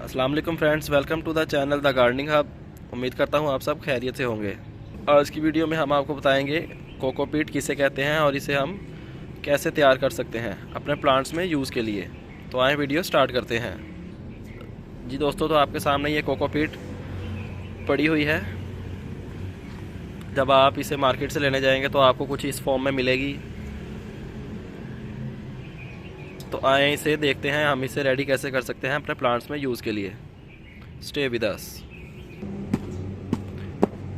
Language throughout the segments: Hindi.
अस्सलाम वालेकुम friends, welcome to the channel The Gardening Hub. उम्मीद करता हूँ आप सब खैरियत से होंगे। आज की वीडियो में हम आपको बताएंगे कोकोपीट किसे कहते हैं और इसे हम कैसे तैयार कर सकते हैं अपने प्लांट्स में यूज़ के लिए। तो आए वीडियो स्टार्ट करते हैं। जी दोस्तों, तो आपके सामने ये कोकोपीट पड़ी हुई है। जब आप इसे मार्केट से लेने जाएंगे तो आपको कुछ इस फॉर्म में मिलेगी। तो आए इसे देखते हैं हम इसे रेडी कैसे कर सकते हैं अपने प्लांट्स में यूज़ के लिए। Stay with us.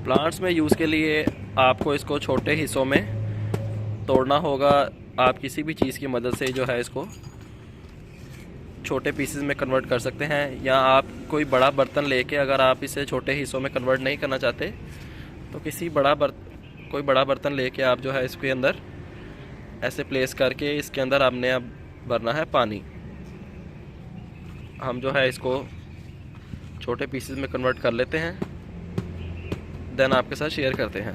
प्लांट्स में यूज़ के लिए आपको इसको छोटे हिस्सों में तोड़ना होगा। आप किसी भी चीज़ की मदद से जो है इसको छोटे पीसेस में कन्वर्ट कर सकते हैं, या आप कोई बड़ा बर्तन लेके अगर आप इसे छोटे हिस्सों में कन्वर्ट नहीं करना चाहते तो कोई बड़ा बर्तन लेके आप जो है इसके अंदर ऐसे प्लेस करके इसके अंदर आपने अब भरना है पानी। हम जो है इसको छोटे पीसेस में कन्वर्ट कर लेते हैं, देन आपके साथ शेयर करते हैं।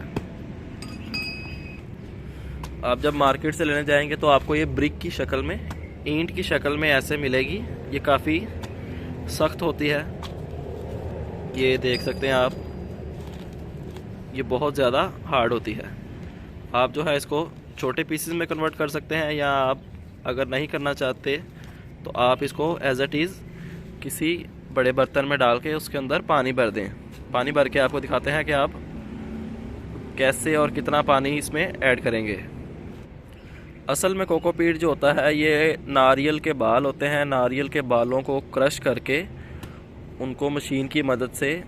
आप जब मार्केट से लेने जाएंगे तो आपको ये ब्रिक की शक्ल में, ईंट की शक्ल में ऐसे मिलेगी। ये काफ़ी सख्त होती है, ये देख सकते हैं आप, ये बहुत ज़्यादा हार्ड होती है। आप जो है इसको छोटे पीसेस में कन्वर्ट कर सकते हैं, या आप अगर नहीं करना चाहते तो आप इसको एज इट इज़ किसी बड़े बर्तन में डाल के उसके अंदर पानी भर दें। पानी भर के आपको दिखाते हैं कि आप कैसे और कितना पानी इसमें ऐड करेंगे। असल में कोकोपीट जो होता है ये नारियल के बाल होते हैं। नारियल के बालों को क्रश करके उनको मशीन की मदद से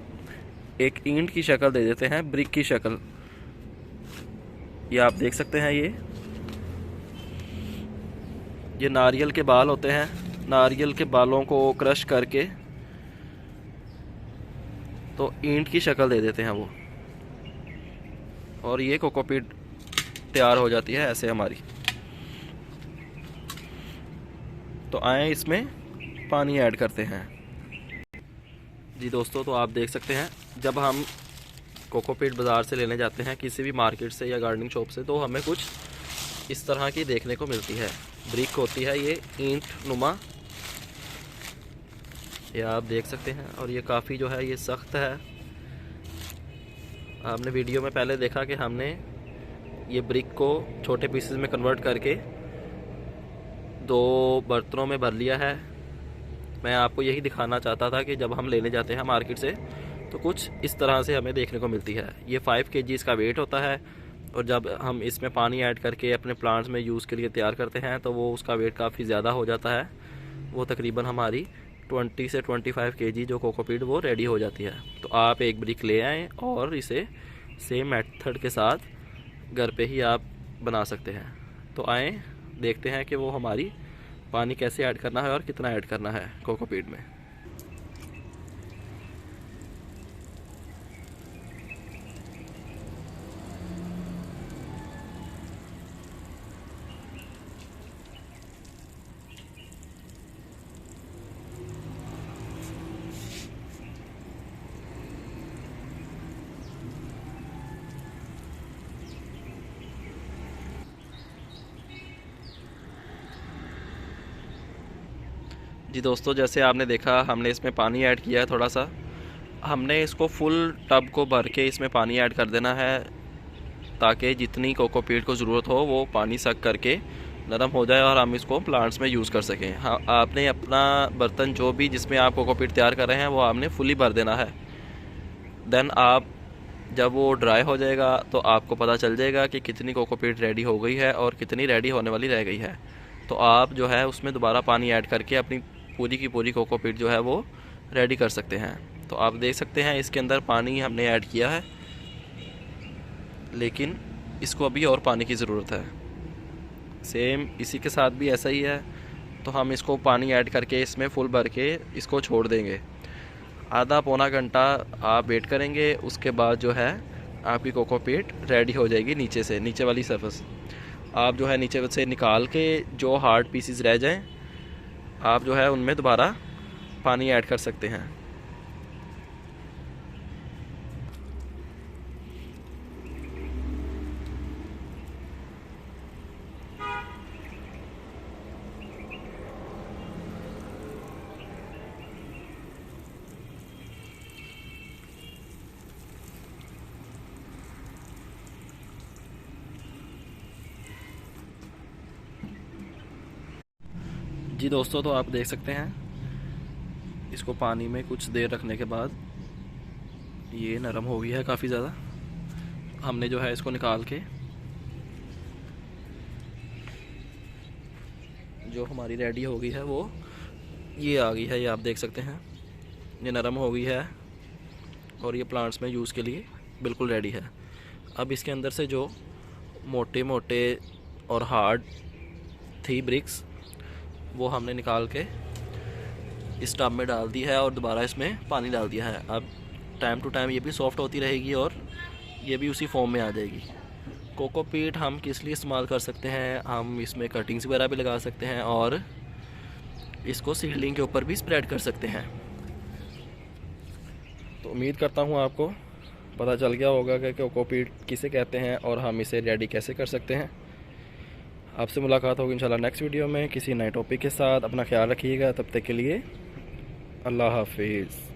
एक ईंट की शक्ल दे देते हैं, ब्रिक की शक्ल। ये आप देख सकते हैं, ये नारियल के बाल होते हैं। नारियल के बालों को क्रश करके तो ईंट की शक्ल दे देते हैं वो, और ये कोकोपीट तैयार हो जाती है ऐसे हमारी। तो आए इसमें पानी ऐड करते हैं। जी दोस्तों, तो आप देख सकते हैं जब हम कोकोपीट बाज़ार से लेने जाते हैं किसी भी मार्केट से या गार्डनिंग शॉप से, तो हमें कुछ इस तरह की देखने को मिलती है। ब्रिक होती है ये ईंट नुमा, ये आप देख सकते हैं, और ये काफ़ी जो है ये सख्त है। आपने वीडियो में पहले देखा कि हमने ये ब्रिक को छोटे पीसेस में कन्वर्ट करके 2 बर्तनों में भर लिया है। मैं आपको यही दिखाना चाहता था कि जब हम लेने जाते हैं मार्केट से तो कुछ इस तरह से हमें देखने को मिलती है। ये 5 kg इसका वेट होता है, और जब हम इसमें पानी ऐड करके अपने प्लांट्स में यूज़ के लिए तैयार करते हैं तो वो उसका वेट काफ़ी ज़्यादा हो जाता है। वो तकरीबन हमारी 20 से 25 kg जो कोकोपीट वो रेडी हो जाती है। तो आप एक ब्रिक ले आएँ और इसे सेम मेथड के साथ घर पे ही आप बना सकते हैं। तो आएँ देखते हैं कि वो हमारी पानी कैसे ऐड करना है और कितना ऐड करना है कोकोपीट में। जी दोस्तों, जैसे आपने देखा हमने इसमें पानी ऐड किया है थोड़ा सा। हमने इसको फुल टब को भर के इसमें पानी ऐड कर देना है, ताकि जितनी कोकोपीट को ज़रूरत हो वो पानी सक करके नरम हो जाए और हम इसको प्लांट्स में यूज़ कर सकें। हाँ, आपने अपना बर्तन जो भी जिसमें आप कोकोपीट तैयार कर रहे हैं वो आपने फुली भर देना है। देन आप जब वो ड्राई हो जाएगा तो आपको पता चल जाएगा कि कितनी कोकोपीट रेडी हो गई है और कितनी रेडी होने वाली रह गई है। तो आप जो है उसमें दोबारा पानी ऐड करके अपनी पूरी की पूरी कोकोपीट जो है वो रेडी कर सकते हैं। तो आप देख सकते हैं इसके अंदर पानी हमने ऐड किया है, लेकिन इसको अभी और पानी की ज़रूरत है। सेम इसी के साथ भी ऐसा ही है। तो हम इसको पानी ऐड करके इसमें फुल भर के इसको छोड़ देंगे। आधा पौना घंटा आप वेट करेंगे, उसके बाद जो है आपकी कोकोपीट रेडी हो जाएगी। नीचे वाली सरफेस आप जो है नीचे से निकाल के जो हार्ड पीसेस रह जाएं आप जो है उनमें दोबारा पानी ऐड कर सकते हैं। जी दोस्तों, तो आप देख सकते हैं इसको पानी में कुछ देर रखने के बाद ये नरम हो गई है काफ़ी ज़्यादा। हमने जो है इसको निकाल के जो हमारी रेडी हो गई है वो ये आ गई है। ये आप देख सकते हैं ये नरम हो गई है और ये प्लांट्स में यूज़ के लिए बिल्कुल रेडी है। अब इसके अंदर से जो मोटे मोटे और हार्ड थी ब्रिक्स वो हमने निकाल के इस टब में डाल दी है और दोबारा इसमें पानी डाल दिया है। अब टाइम टू टाइम ये भी सॉफ्ट होती रहेगी और ये भी उसी फॉर्म में आ जाएगी। कोकोपीट हम किस लिए इस्तेमाल कर सकते हैं, हम इसमें कटिंग्स वगैरह भी लगा सकते हैं और इसको सीडलिंग के ऊपर भी स्प्रेड कर सकते हैं। तो उम्मीद करता हूँ आपको पता चल गया होगा कि कोकोपीट किसे कहते हैं और हम इसे रेडी कैसे कर सकते हैं। आपसे मुलाकात होगी इंशाल्लाह नेक्स्ट वीडियो में किसी नए टॉपिक के साथ। अपना ख्याल रखिएगा, तब तक के लिए अल्लाह हाफिज़।